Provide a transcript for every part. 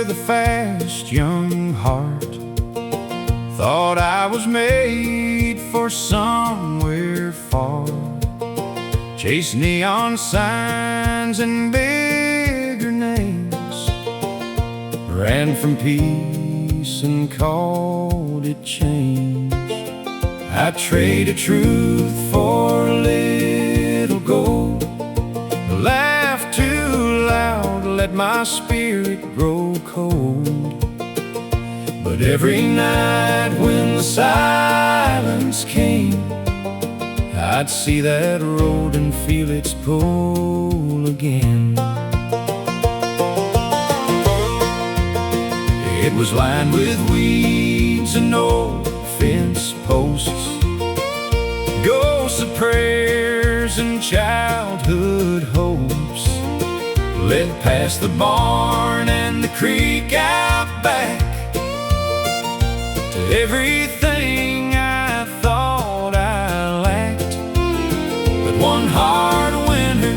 with a fast young heart. Thought I was made for somewhere far. Chased neon signs and bigger names. Ran from peace and called it change. I traded truth for a little gold. Laughed too loud, let my spirit grow cold. But every night when the silence came, I'd see that road and feel its pull again. It was lined with weeds and old fence posts, ghosts of prayers and childhood hopes. Led past the barn and the creek out back to everything I thought I lacked. But one hard winter,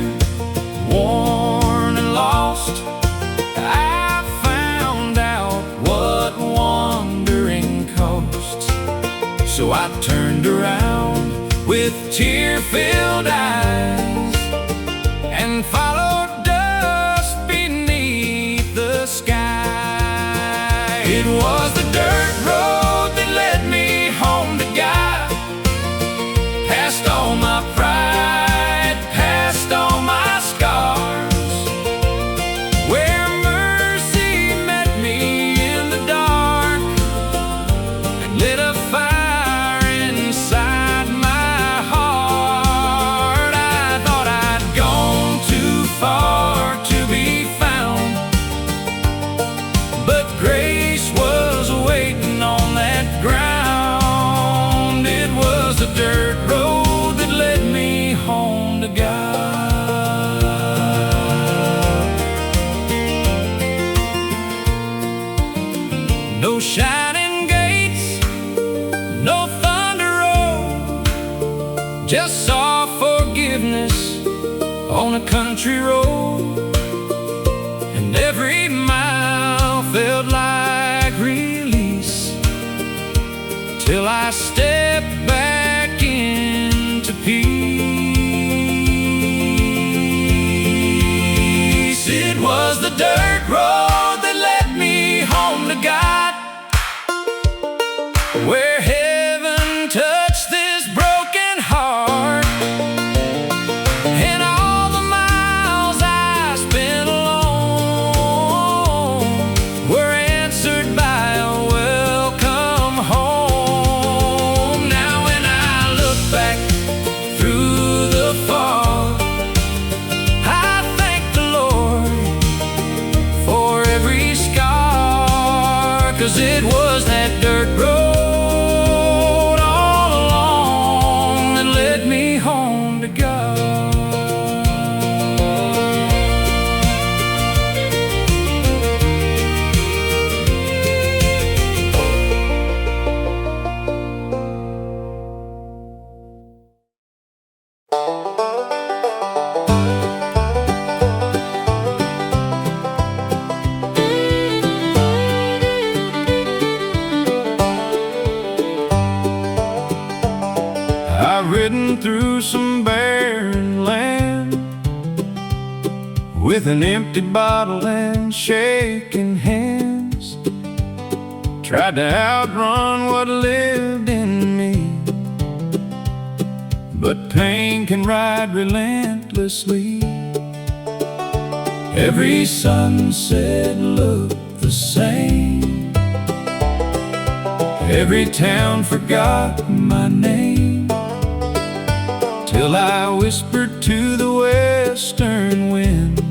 worn and lost, I found out what wandering costs. So I turned around with tear-filled eyes and followed dust beneath the sky. It was the dirt road that led me home to God, past all my pride, past all my scars, where mercy met me in the dark and lit a fire inside my heart. I thought I'd gone too far to be found, but grace was waiting on that ground. It was the dirt road that led me home to God. No shining gates, no thunder road, just saw forgiveness on a country road. And every mile felt like release, till I stepped back into peace. It was the dirt road that led me home to God, where heaven touched this broken heart. And all the miles I spent alone were answered by a welcome home. Now when I look back through the fog, I thank the Lord for every scar, 'cause it was that dirt road all along that led me home to God. I've ridden through some barren land with an empty bottle and shaking hands. Tried to outrun what lived in me, but pain can ride relentlessly. Every sunset looked the same, every town forgot my name, till I whispered to the western wind,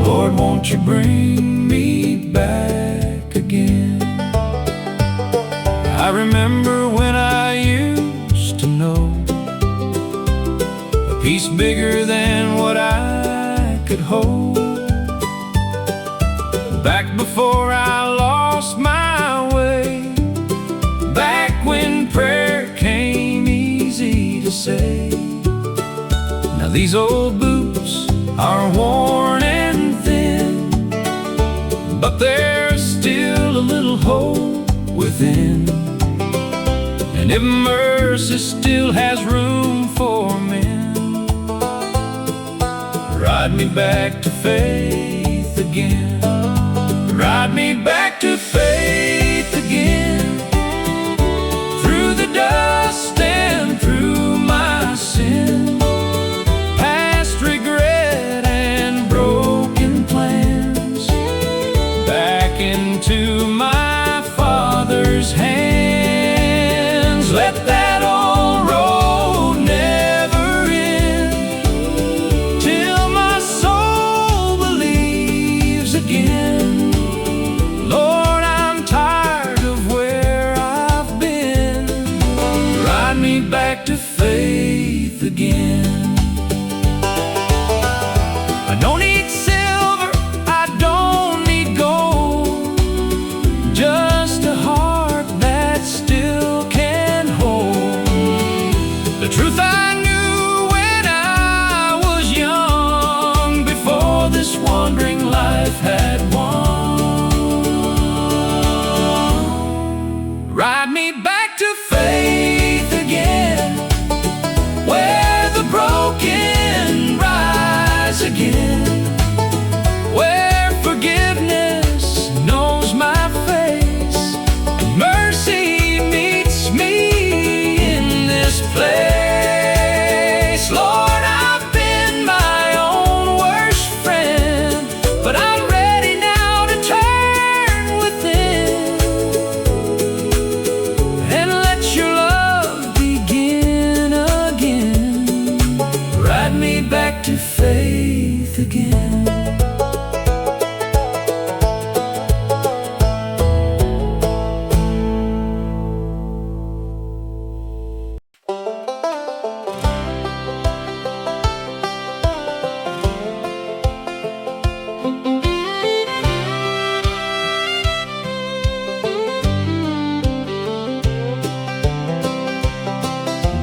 Lord, won't you bring me back again? I remember when I used to know a peace bigger than what I could hold. Back before I lost my way, back when prayer came easy to say. Now these old boots are worn and thin, but there's still a little hope within. And if mercy still has room for men, ride me back to faith again. Ride me back to faith again. Through the dust and through my sin, past regret and broken plans, back into my Father's hands. Let that old road never end, till my soul believes again. Lord, I'm tired of where I've been. Ride me back to faith again. I don't need silver, I don't need gold, just a heart that still can hold the truth I knew when I was young, before this wandering life had won. Ride me back to faith again, where the broken rise again, where forgiveness knows my face, and mercy meets me in this place. Lord, I've been my own worst friend, but I'm ready now to turn within and let your love begin again. Ride me back to faith again.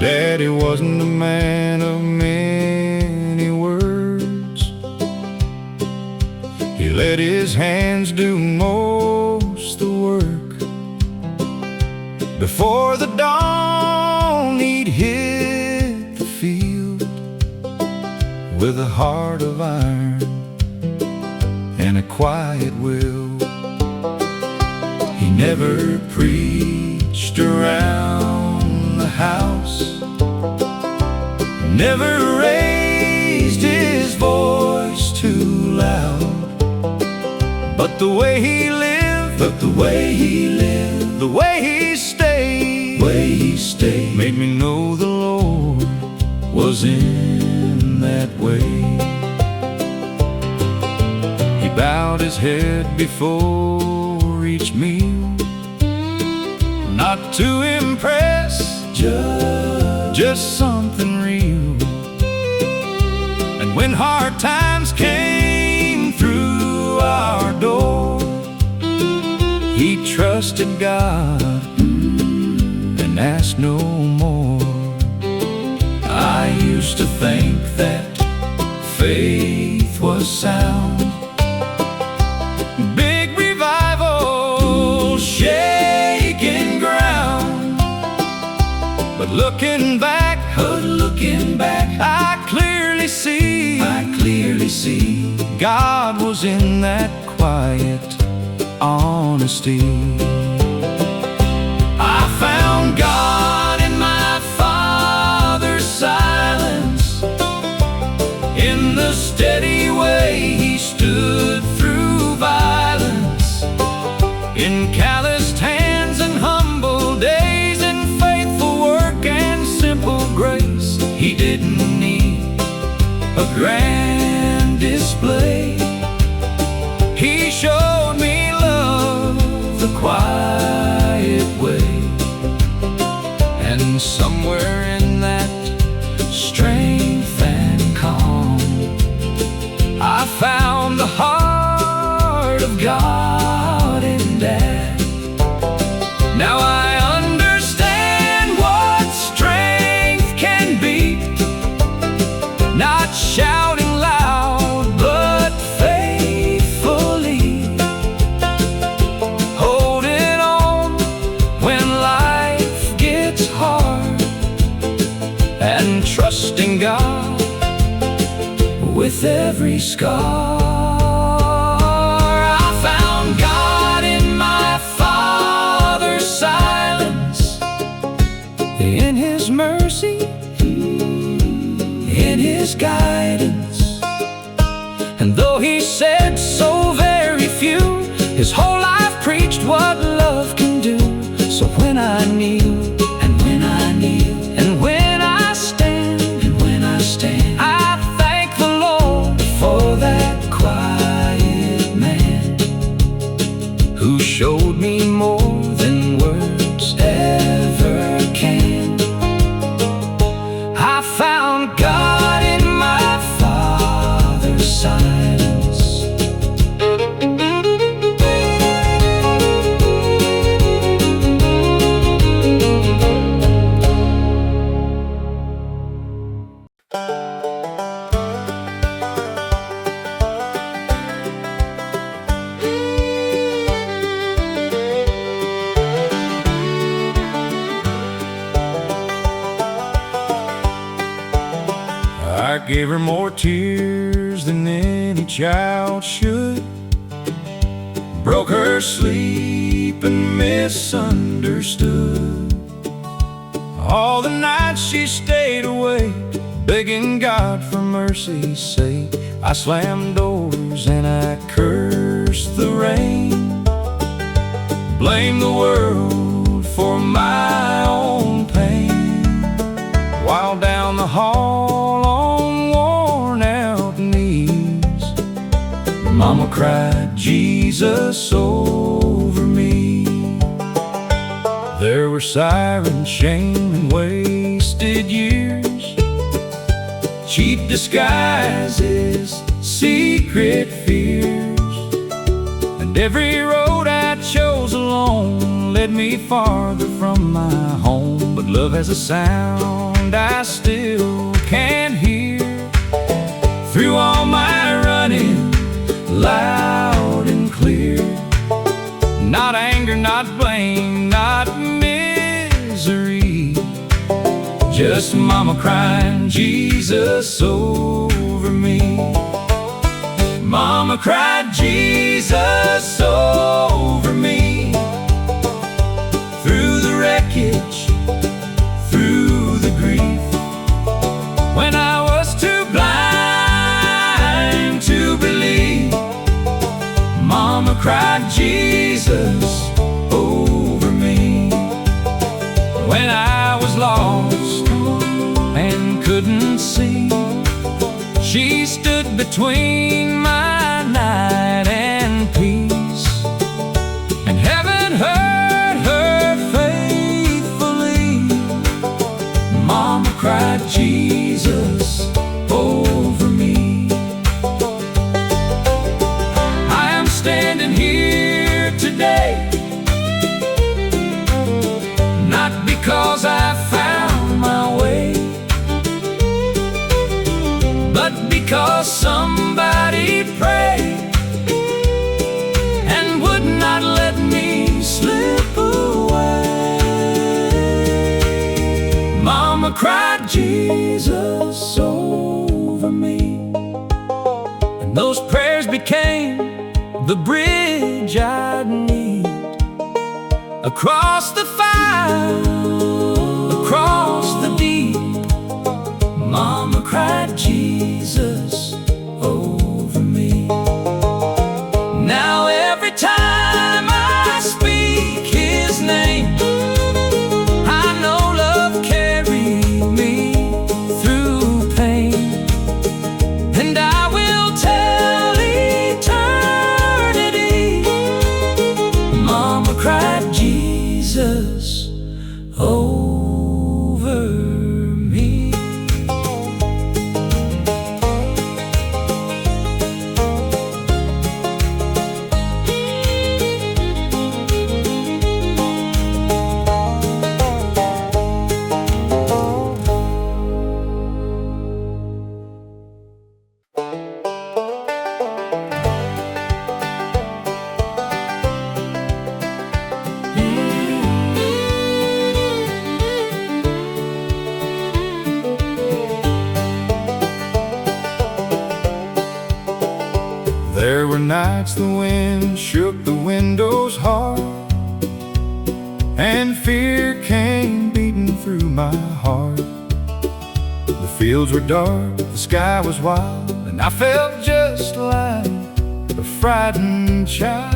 Daddy wasn't a man of many words. He let his hands do most the work. Before the dawn, he'd hit the field with a heart of iron and a quiet will. He never preached around the house, never raised his voice too loud, but the way he lived, the way he stayed, made me know the Lord was in that way. He bowed his head before each meal, not to impress, just something real. And when hard times came through our door, he trusted God and asked no more. I used to think that faith was sound, big revival, shaking ground. But looking back, I clearly see God was in that quiet honesty. I found God in my Father's silence, in the steady way he stood through violence, in calloused hands and humble days, in faithful work and simple grace. He didn't need a grand display. He showed me love the quiet way. And somewhere in that strength and calm, I found the heart of God in Dad. Now I understand what strength can be, not shouting loud, but every scar. I found God in my Father's silence, in His mercy, in His guidance. And though He said so very few, His whole life preached what love can do. So when I kneel, and when I kneel, and when I stand, and when I stand, I thank the Lord for that quiet man who showed me more than words ever can. I found God in my Father's silence. I gave her more tears than any child should, broke her sleep and misunderstood. All the nights she stayed awake, begging God for mercy's sake. I slammed doors and I cursed the rain, blamed the world for my own pain. While down the hall on worn-out knees, Mama cried Jesus over me. There were sirens, shame, and wasted years, cheap disguises, secret fears. And every road I chose alone led me farther from my home. But love has a sound I still can't hear. Through all my running, loud and clear. Not anger, not blame, not misery, just Mama crying Jesus over me. Mama cried Jesus over me. Through the wreckage, through the grief, when I was too blind to believe, Mama cried Jesus over me. When I was lost and couldn't see, she stood between my night and peace. And heaven heard her faithfully. Mama cried Jesus over me. I am standing here today, not because I found my way, but because somebody prayed and would not let me slip away. Mama cried Jesus over me, and those prayers became the bridge I'd need across the fire, across the deep. Mama cried Jesus over me. Now every time I speak His name, I know love carried me through pain. And I will tell eternity, Mama cried Jesus over me. nights the wind shook the windows hard, and fear came beating through my heart. The fields were dark, the sky was wild, and I felt just like a frightened child.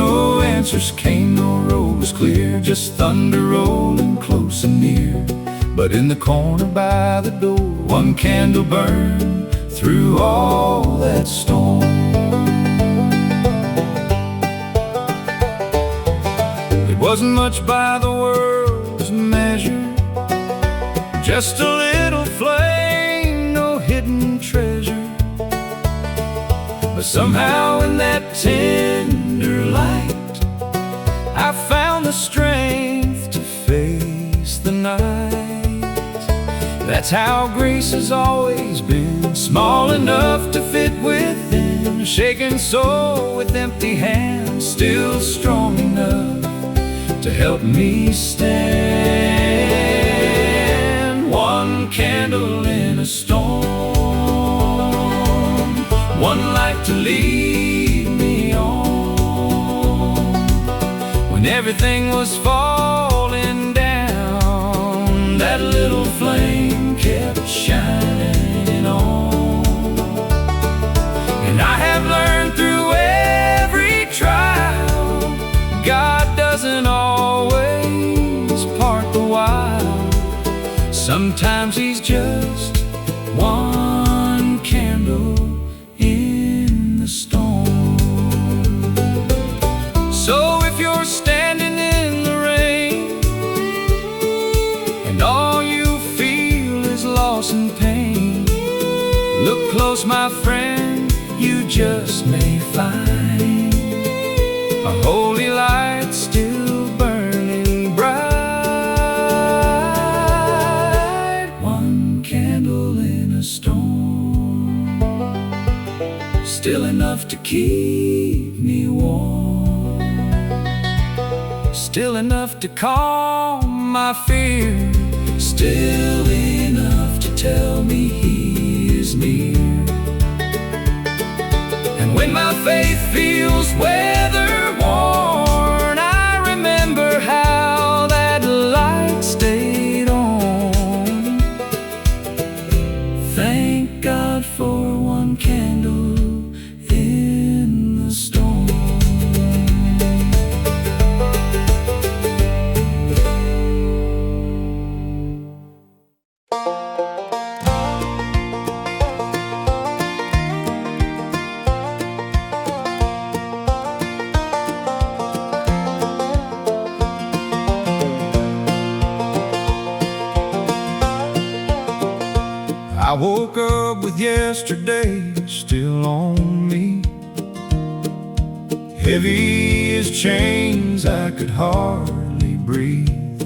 No answers came, no road was clear, just thunder rolling close and near. But in the corner by the door, one candle burned through all that storm. It wasn't much by the world's measure, just a little flame, no hidden treasure. But somehow in that tender light, I found the strength to face the night. That's how grace has always been, small enough to fit within a shaken soul with empty hands, still strong enough to help me stand. One candle in a storm, one light to lead me on. When everything was falling down, that little flame kept shining on. And I have learned through every trial, God doesn't always part the while. Sometimes He's just one candle in the storm. So if you're standing in the rain and all you feel is loss and pain, look close, my friend, you just may find a holy light still burning bright. One candle in a storm, still enough to keep me warm, still enough to calm my fear, still enough to tell me He is near. And when my faith feels weather worn, I remember how that light stayed on. Thank God for one candle in the storm. I woke up with yesterday still on me, heavy as chains, I could hardly breathe.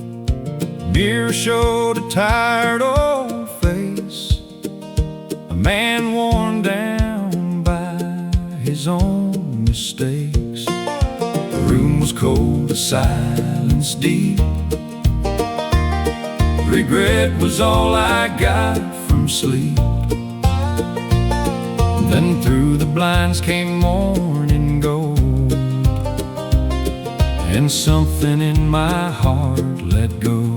Mirror showed a tired old face, a man worn down by his own mistakes. The room was cold, the silence deep. Regret was all I got from sleep. Then through the blinds came morning gold, and something in my heart let go.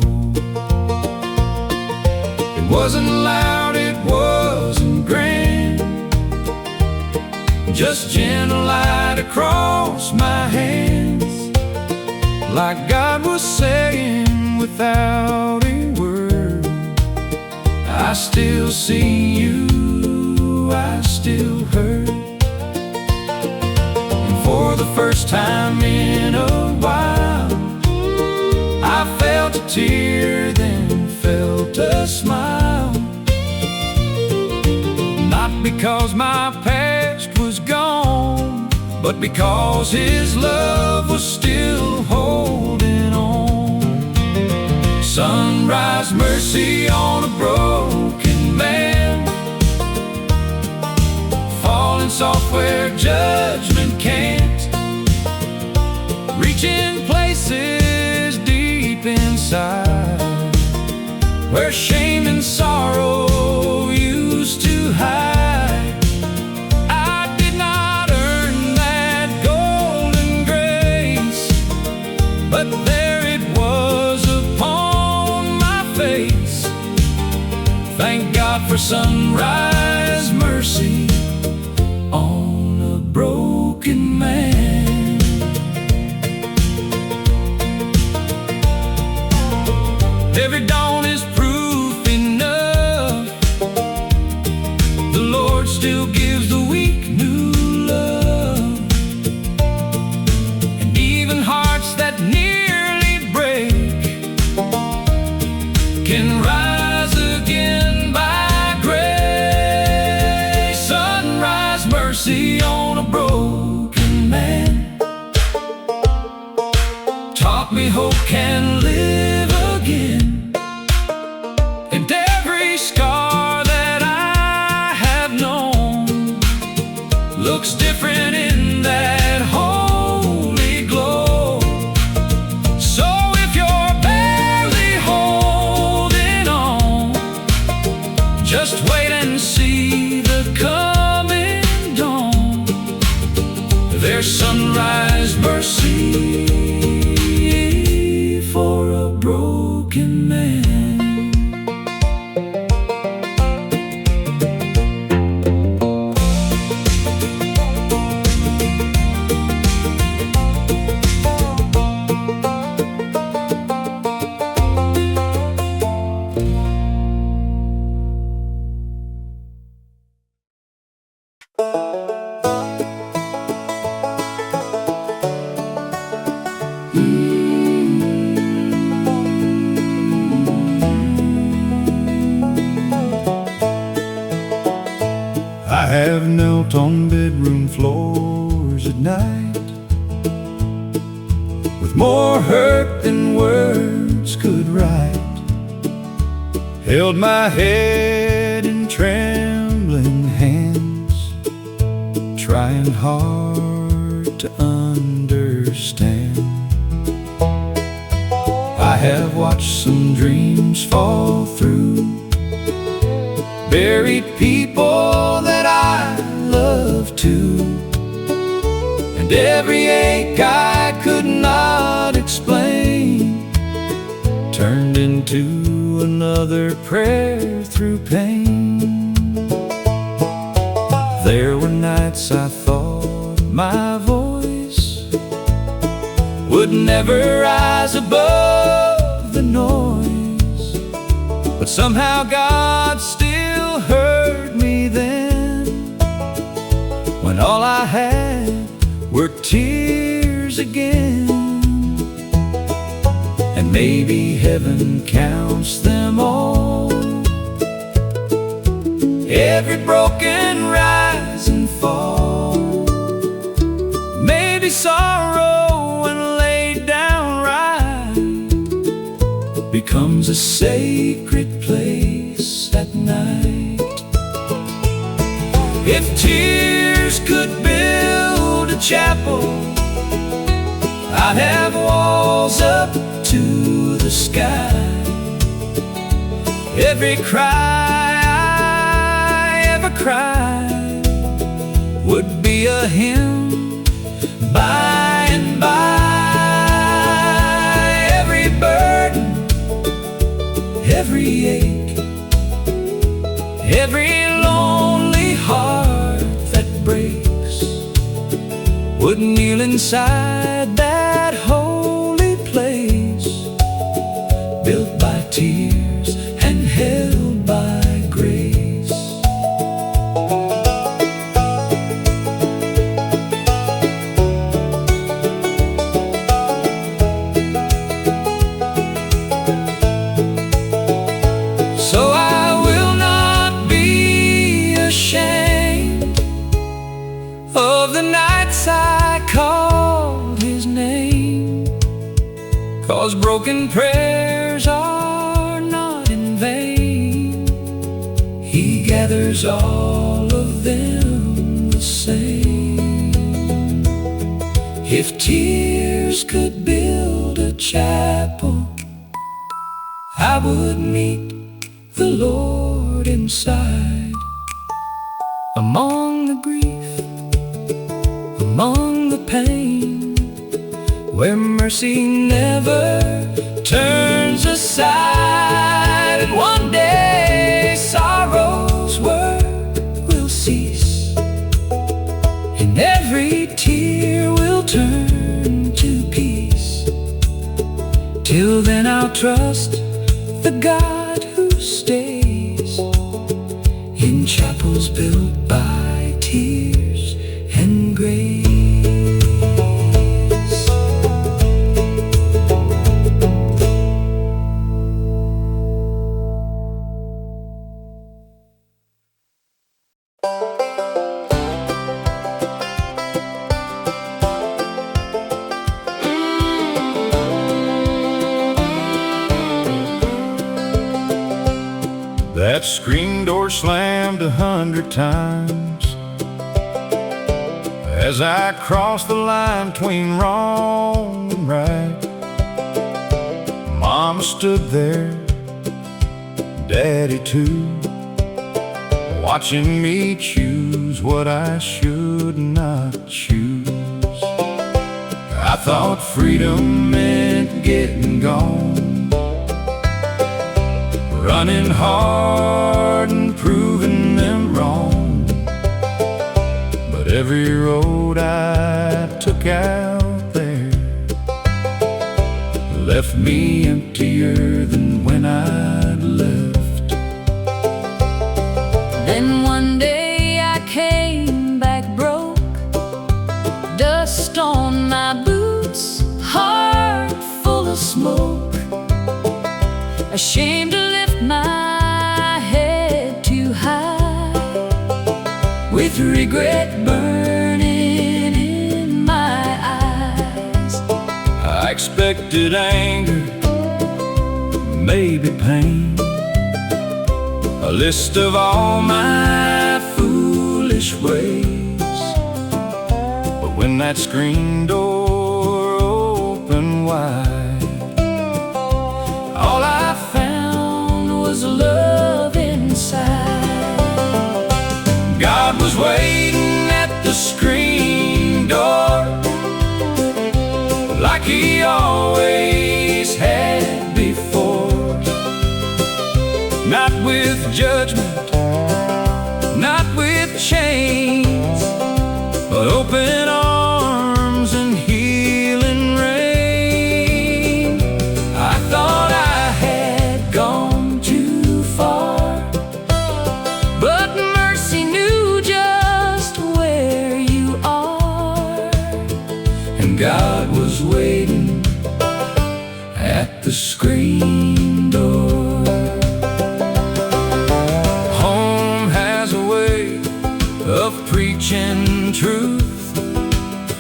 It wasn't loud, it wasn't grand, just gentle light across my hands, like God was saying without a word, I still see you, I still hurt. And for the first time in a while, I felt a tear, then felt a smile. Not because my past was gone, but because His love was still holding on. Sunrise mercy on a broken man, falling soft where judgment can't, reaching places deep inside where shame and sorrow used to hide. mercy on a broken man, taught me hope can live again. And every scar that I have known looks different in that holy glow. So if you're barely holding on, just wait and see the coming dawn. There's sunrise mercy for a broken man. I have knelt on bedroom floors at night, with more hurt than words could write, held my head in trembling hands, trying hard to understand. I have watched some dreams fall through, buried people that I love too, and every ache I could not explain turned into another prayer through pain. There were nights I thought my voice would never rise above the noise, but somehow God still heard me then, when all I had were tears again. And maybe heaven counts them all, every broken rise and fall. Maybe sorrow when laid down right becomes a sacred place at night. If tears could build a chapel, I'd have walls up to the sky. Every cry I ever cried would be a hymn by and by. Every burden, every ache, every lonely heart that breaks would kneel inside that holy place, built by tears and held by grace. So I will not be ashamed of the nights I called His name, 'cause broken prayers are not in vain. He gathers all of them the same. If tears could build a chapel, I would meet the Lord inside, among the grief, among the pain, where mercy never turns aside. And one day sorrow's work will cease, and every tear will turn to peace. Till then I'll trust the God who stays in chapels built by tears and grace. That screen door slammed 100 times as I crossed the line between wrong and right. Mama stood there, Daddy too, watching me choose what I should not choose. I thought freedom meant getting gone, running hard and proving them wrong. But every road I took out there left me emptier than when I'd left. Then one day I came back broke, dust on my boots, heart full of smoke, ashamed to lift my head too high, with regret burning in my eyes. I expected anger, maybe pain, a list of all my foolish ways. But when that screen door opened wide, all I found was love inside. God was waiting at the screen door, like He always had before. Not with judgment, not with chains, but open arms and healing rain. I thought I had gone too far, but mercy knew just where you are. And God was waiting at the screen door. Of preaching truth,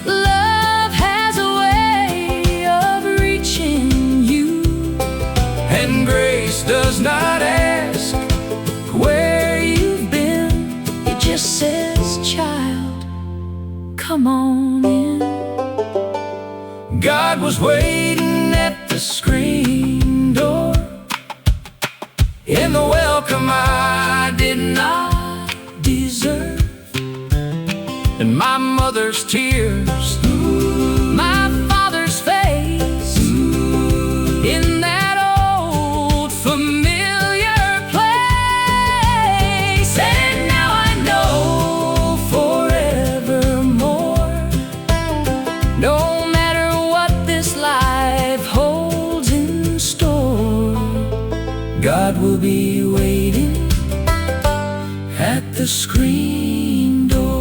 Love has a way of reaching you, and grace does not ask where you've been. It just says, child, come on in. God was waiting at the screen door, in the welcome I did not deserve. And my mother's tears, My father's face, in that old familiar place. and now I know Forevermore, no matter what this life holds in store, God will be waiting at the screen door.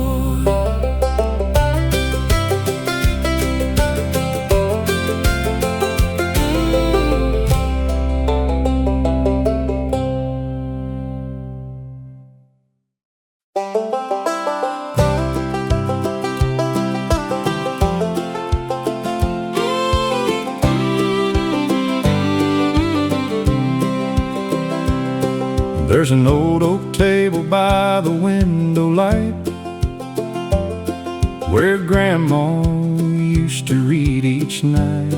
There's an old oak table by the window light, where Grandma used to read each night.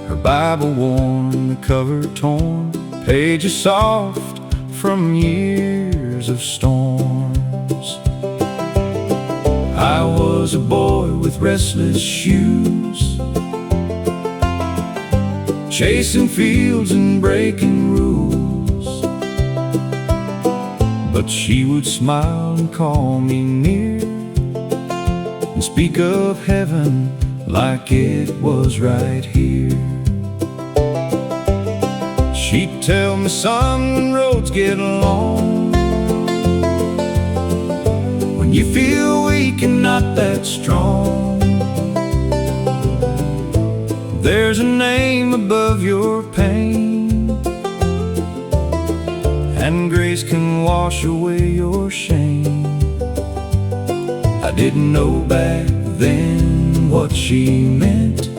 Her Bible worn, the cover torn, pages soft from years of storms. I was a boy with restless shoes, chasing fields and breaking rules. But she would smile and call me near, and speak of heaven like it was right here. She'd tell me, son, when roads get long, when you feel weak and not that strong, there's a name above your pain, and grace can wash away your shame. I didn't know back then what she meant.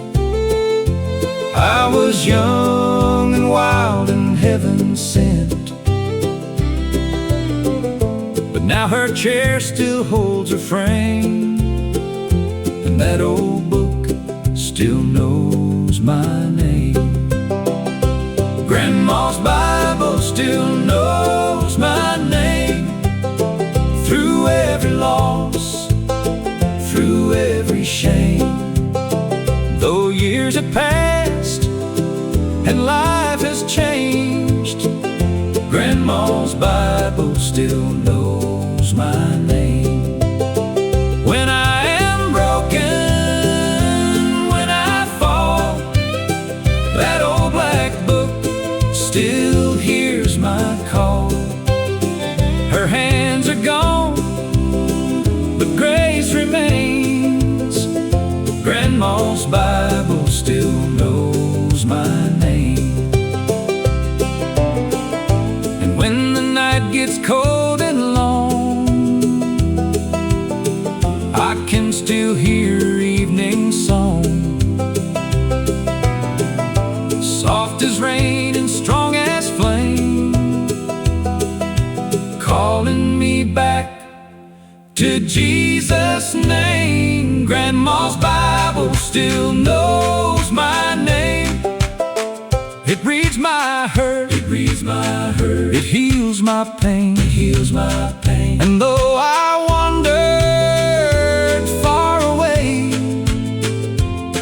I was young and wild and heaven sent, Now her chair still holds her frame, and that old book still knows my name. Grandma's Bible still knows my name. Through every loss, through every shame, though years have passed and life has changed, Grandma's Bible still knows my name. When I am broken, when I fall, that old black book still hears my call. Her hands are gone, but grace remains. Grandma's Bible still knows my name. And when the night gets cold and long, I can still hear her evening song, soft as rain and strong as flame, calling me back to Jesus' name. Grandma's Bible still knows my name. It reads my hurt, it reads my hurt, it heals my pain, it heals my pain. And though I wandered far away,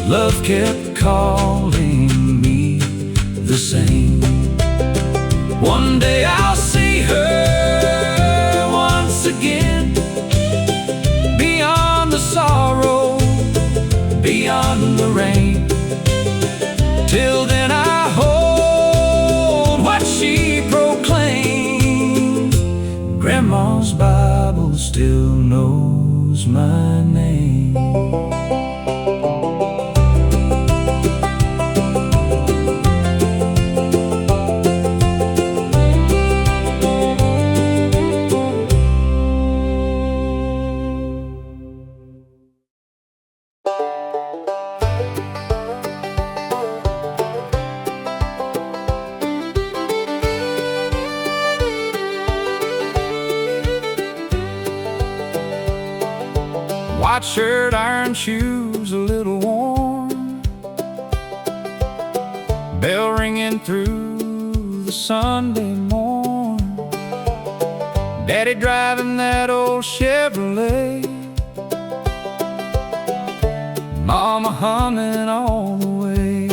love kept calling me the same. One day I'll see her once again, beyond the sorrow, beyond the rain. Till then I hold what she proclaimed. Grandma's Bible still knows my name. White shirt, iron shoes, a little worn, bell ringing through the Sunday morn, Daddy driving that old Chevrolet, Mama humming all the way.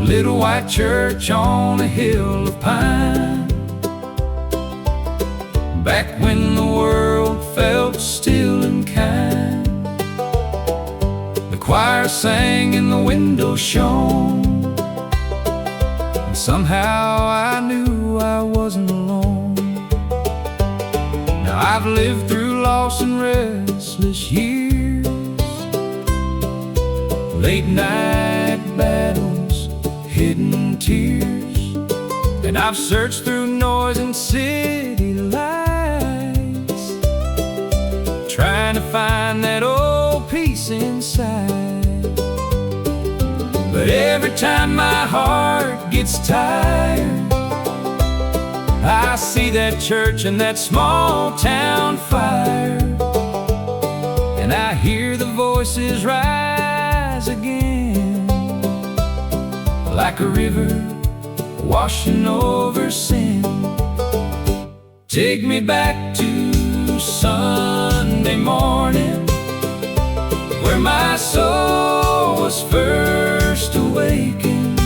Little white church on a hill of pine, back when the world felt still and kind. The choir sang and the window shone, and somehow I knew I wasn't alone. Now I've lived through loss and restless years, late night battles, hidden tears, and I've searched through noise and city lights, trying to find that old peace inside. But every time my heart gets tired, I see that church and that small town fire, and I hear the voices rise again, like a river washing over sin. Take me back to Sunday morning, where my soul was first awakened,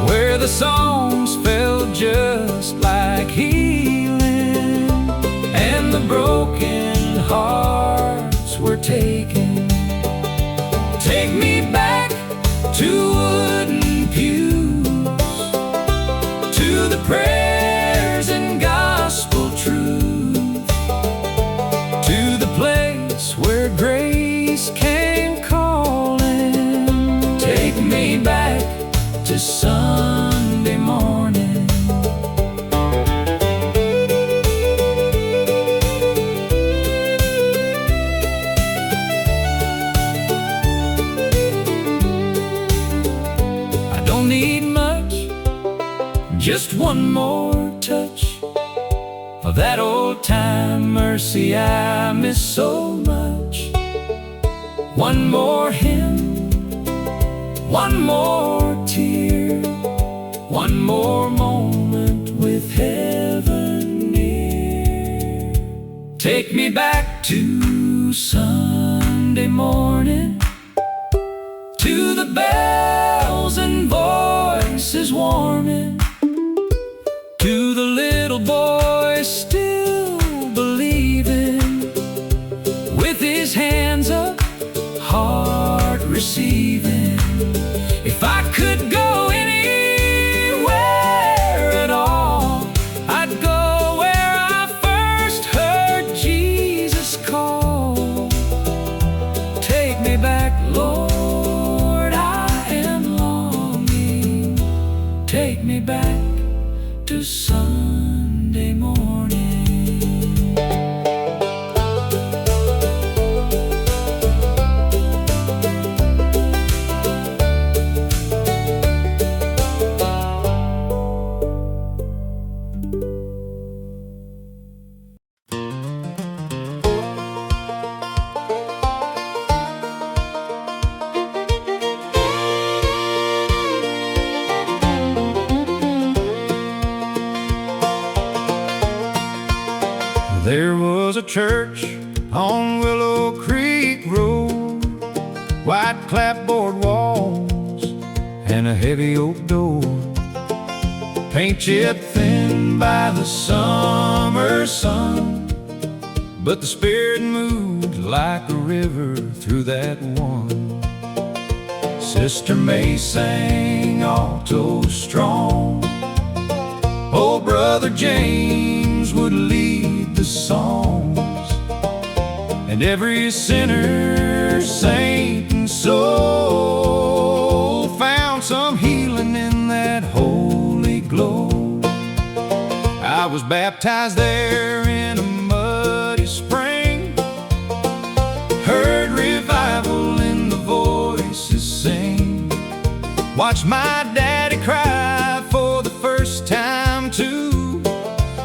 where the songs felt just like healing, and the broken hearts were taken. Take me back to wooden pews, to the prayers and gospel truth, to the place where grace came calling. Take me back to Sunday morning. I don't need much, just one more touch, that old time mercy I miss so much. One more hymn, one more tear, one more moment with heaven near. Take me back to Sunday morning, to the bells and voices warming, to the little boy still believing, with his hands up, heart receiving. If I could go anywhere at all, I'd go where I first heard Jesus call. Take me back, Lord, I am longing. Take me back to Sunday morning. There was a church on Willow Creek Road, white clapboard walls and a heavy oak door, paint chipped thin by the summer sun. But the Spirit moved like a river through that one. Sister May sang alto strong, old Brother James would lead the songs, and every sinner, saint and soul found some healing in that holy glow. I was baptized there in a muddy spring, heard revival in the voices sing, watched my daddy cry for the first time too,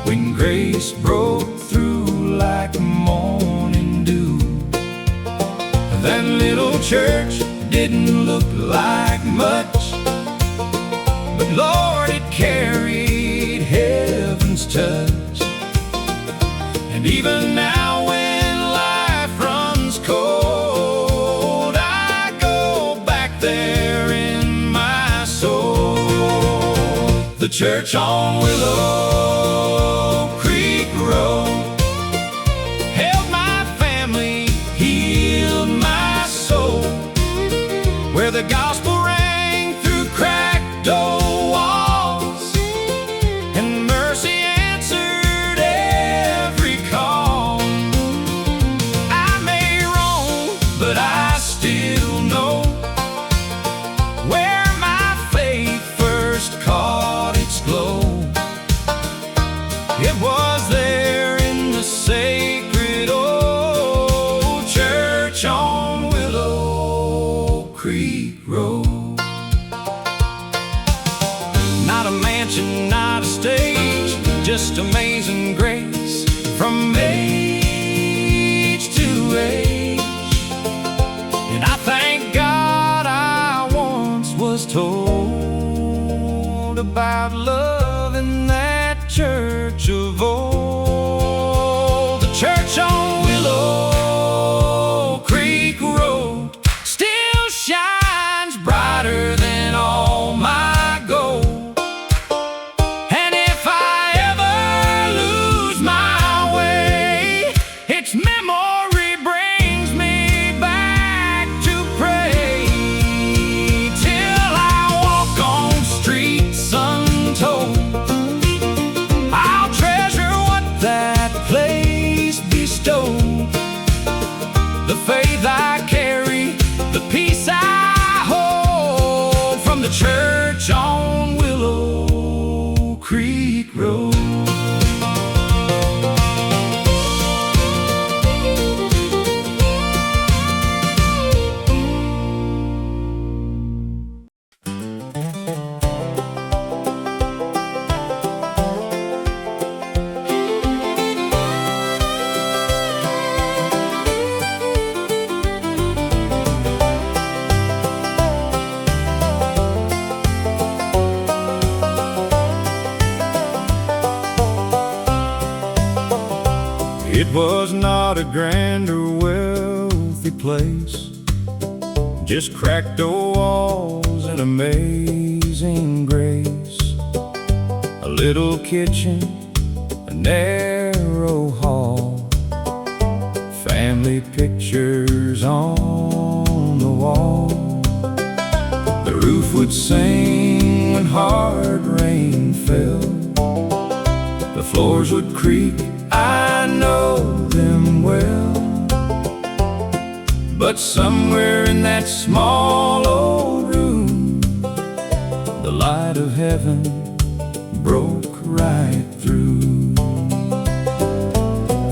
when grace broke through like morning dew. That little church didn't look like much, but Lord, it carried heaven's touch. And even now when life runs cold, I go back there in my soul. The church on Willow Creek Road held my family, healed my soul, where the gospel rang through cracked old walls, and mercy answered every call. I may roam, but I still know where my faith first caught its glow. It was there in the sacred old church on Willow Creek Road. Not a mansion, not a stage, just amazing grace from age to age. And I thank God I once was told about love in that church of old. The church on Willow Creek Road still shines brighter than all my gold. And if I ever lose my way, its memory brings me back to pray, till I walk on streets untold. I'll treasure what that place bestowed, the faith I carry, the peace I hold, from the church on Willow Creek Road. a grand or wealthy place. Just cracked old walls and amazing grace. A little kitchen, a narrow hall, family pictures on the wall. The roof would sing when hard rain fell. The floors would creak, I know them well. But somewhere in that small old room, the light of heaven broke right through.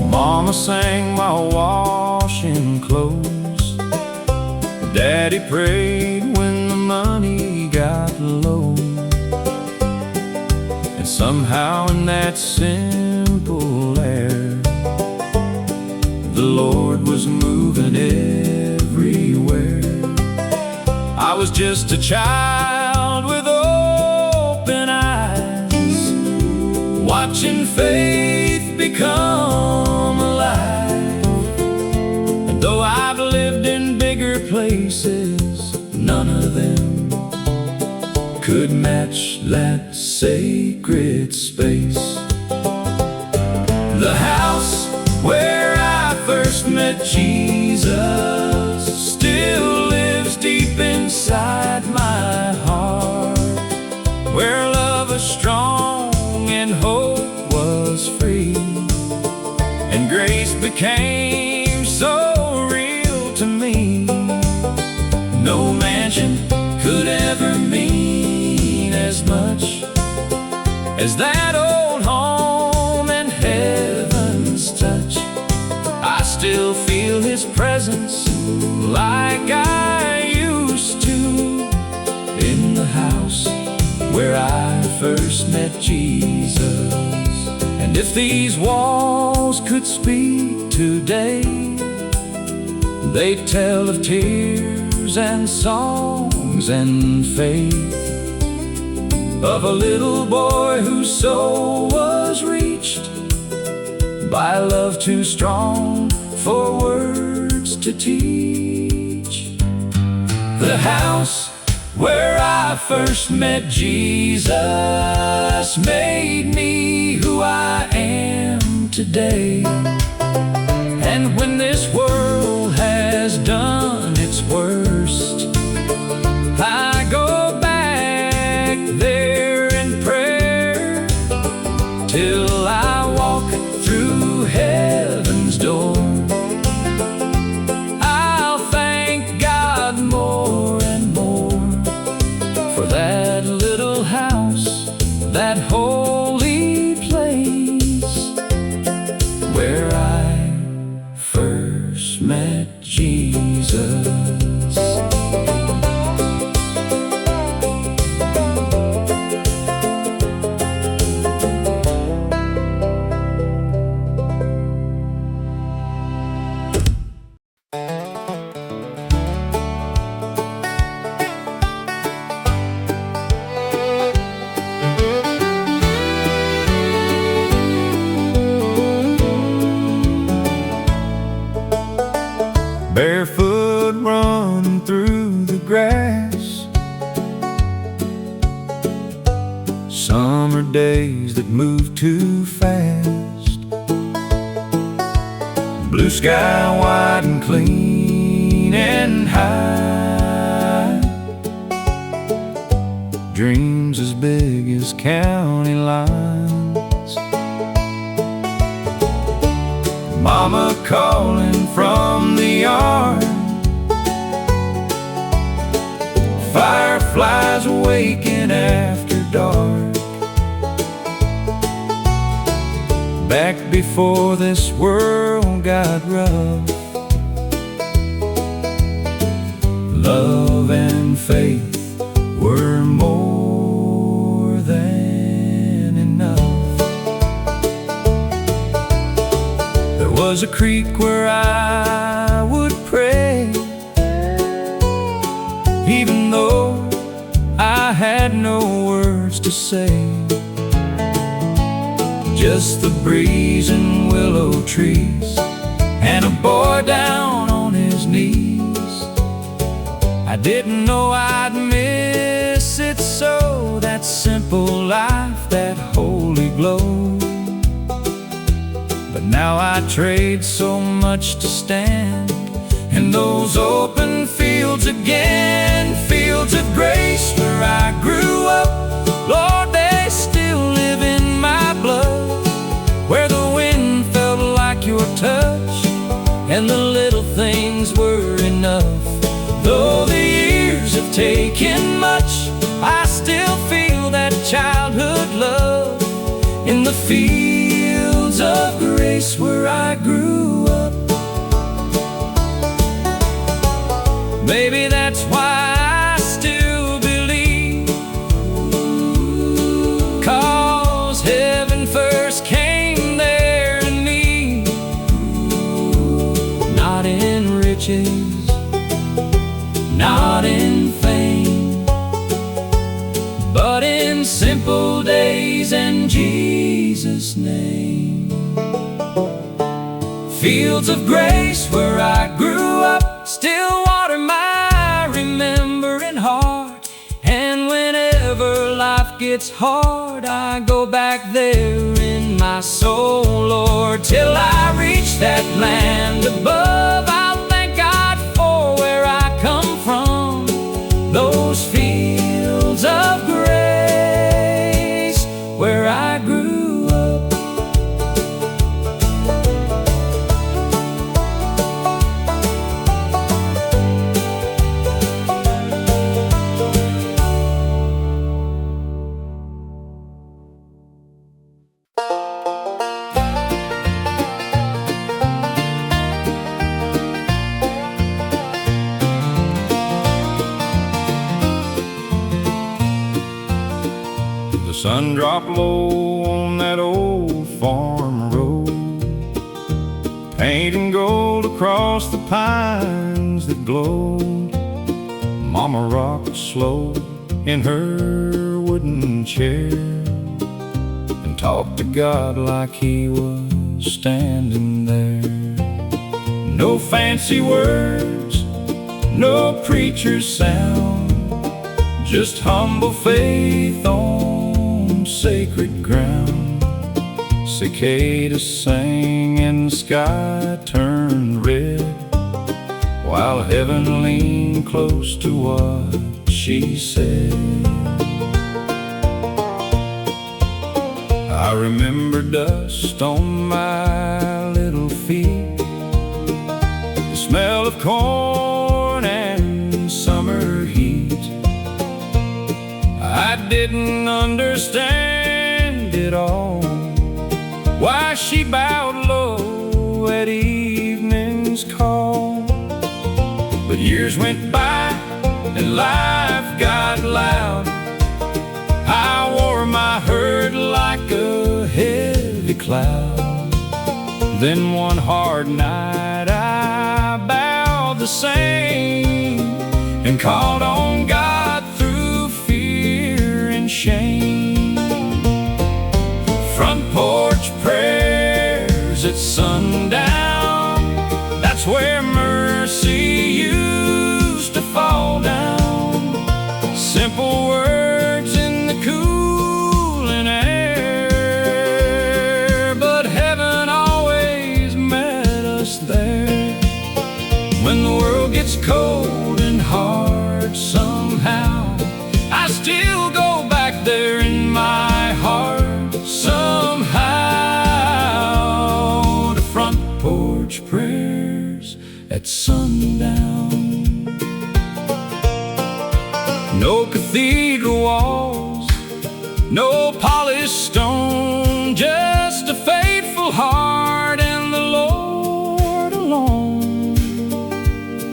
Mama sang while washing clothes. Daddy prayed when the money got low. And somehow in that simple air, the Lord was moving everywhere. I was just a child with open eyes, watching faith become alive. And though I've lived in bigger places, none of them could match that sacred space. The house where I first met Jesus still lives deep inside my heart, where love was strong and hope was free, and grace became so real to me. No mansion could ever mean as much as that old home and heaven's touch. I still feel His presence like I used to in the house where I first met Jesus. And if these walls could speak today, they'd tell of tears and songs and faith, of a little boy whose soul was reached by love too strong for words to teach. The house where I first met Jesus made me who I am today. And when this world has done its worst, I go back there in prayer till I walk through heaven's door. I'll thank God more and more for that little house, that holy place where I first met Jesus. Barefoot running through the grass, summer days that move too fast, blue sky wide and clean and high, dreams as big as county lines, mama calling from the yard, fireflies waking after dark. Back before this world got rough, love and faith were more than enough. There was a creek where I would pray, even though I had no words to say. Just the breeze and willow trees and a boy down on his knees. I didn't know I'd miss it so, that simple life, that holy glow. But now I trade so much to stand in those open fields again, fields of grace where I grew up. Lord, they still live in my blood, where the wind felt like your touch, and the little things were enough. Though the years have taken much, I still feel that childhood love in the fields of grace where I grew up. Maybe that's why I still believe, 'cause heaven first came there to me. Not in riches, not in fame, but in simple days and Jesus' name. Fields of grace where I grew up still water my remembering heart, and whenever life gets hard, I go back there in my soul, Lord, till I reach that land above. I'll thank God for where I come from, those fields of grace where I grew up. The sun dropped low on that old farm road, painting gold across the pines that glowed. Mama rocked slow in her wooden chair and talked to God like he was standing there. No fancy words, no preacher's sound, just humble faith on sacred ground. Cicadas sang and the sky turned red, while heaven leaned close to what she said. I remember dust on my little feet, the smell of corn and summer heat. I didn't understand it all, why she bowed low at evening's call. But years went by and life got loud. I wore my hurt like a heavy cloud. Then one hard night I bowed the same and called on God through fear and shame. Front porch prayers at sundown, that's where mercy used to fall down. Simple words in the cooling air, but heaven always met us there. When the world gets cold and hard somehow, I still go back there in my heart somehow, to front porch prayers at sundown. No cathedral walls, no polished stone, just a faithful heart and the Lord alone.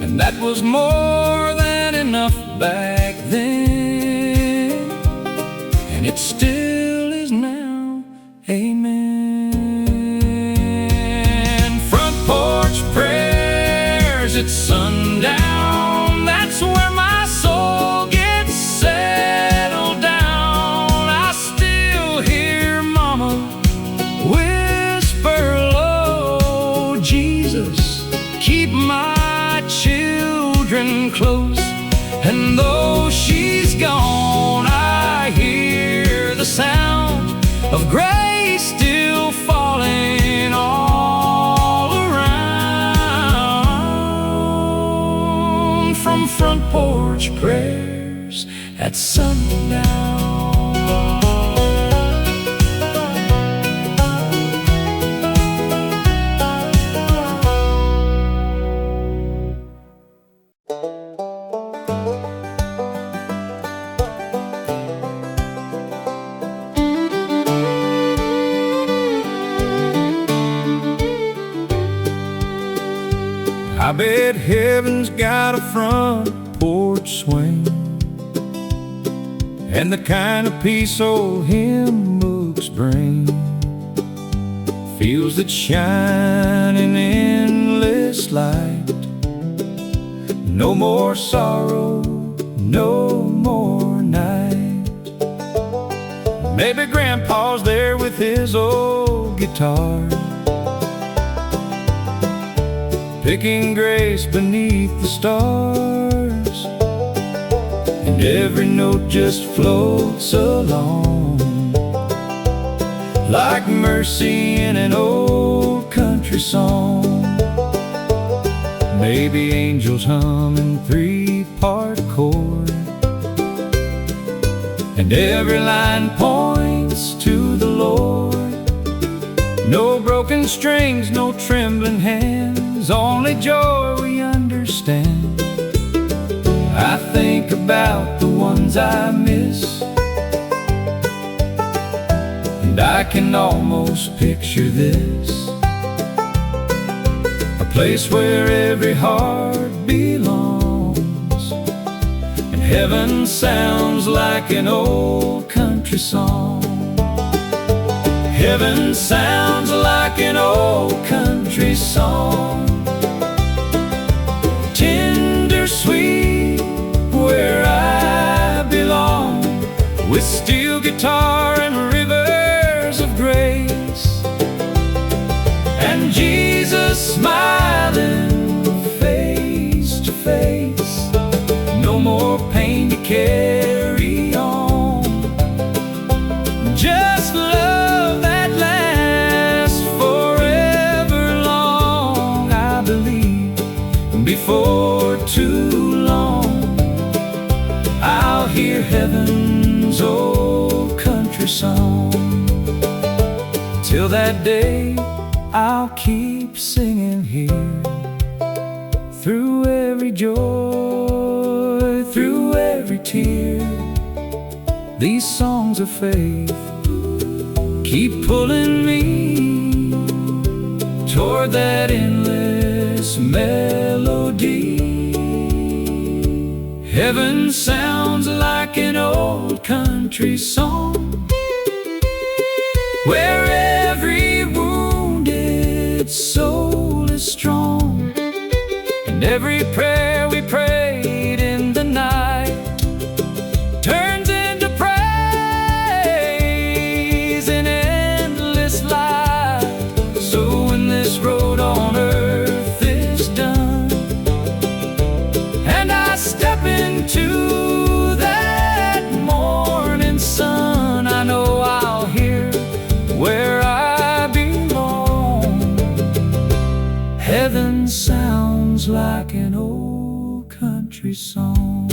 And that was more than enough back then, and it still is now. Amen. Front porch prayers at sundown, that's where my soul gets settled down. I still hear Mama whisper low, Jesus children close. And though she's gone, I hear the sound of grace still falling all around. From front porch prayers at sundown. I bet heaven's got a front porch swing, and the kind of peace old hymn books bring. Fields that shine in endless light. No more sorrow, no more night. Maybe Grandpa's there with his old guitar, picking grace beneath the stars, and every note just floats along like mercy in an old country song. Maybe angels hum in three-part chord, and every line points to the Lord. No broken strings, no trembling hands, only joy we understand. I think about the ones I miss, and I can almost picture this, a place where every heart belongs, and heaven sounds like an old country song. Heaven sounds like an old country song, tender sweet where I belong, with steel guitar and rivers of grace, and Jesus smiling face to face. No more pain to carry on, just love that lasts forever long. I believe before too long I'll hear heaven's old country song. Till that day I'll keep singing here, through every joy, through every tear. These songs of faith keep pulling me toward that endless melody. Heaven sounds like an old country song, where every wounded soul is strong, and every prayer we prayed in the night turns into praise in endless light. So when this road on earth is done, and I step into that morning sun, I know I'll hear where I belong. Heaven sounds like an old country song.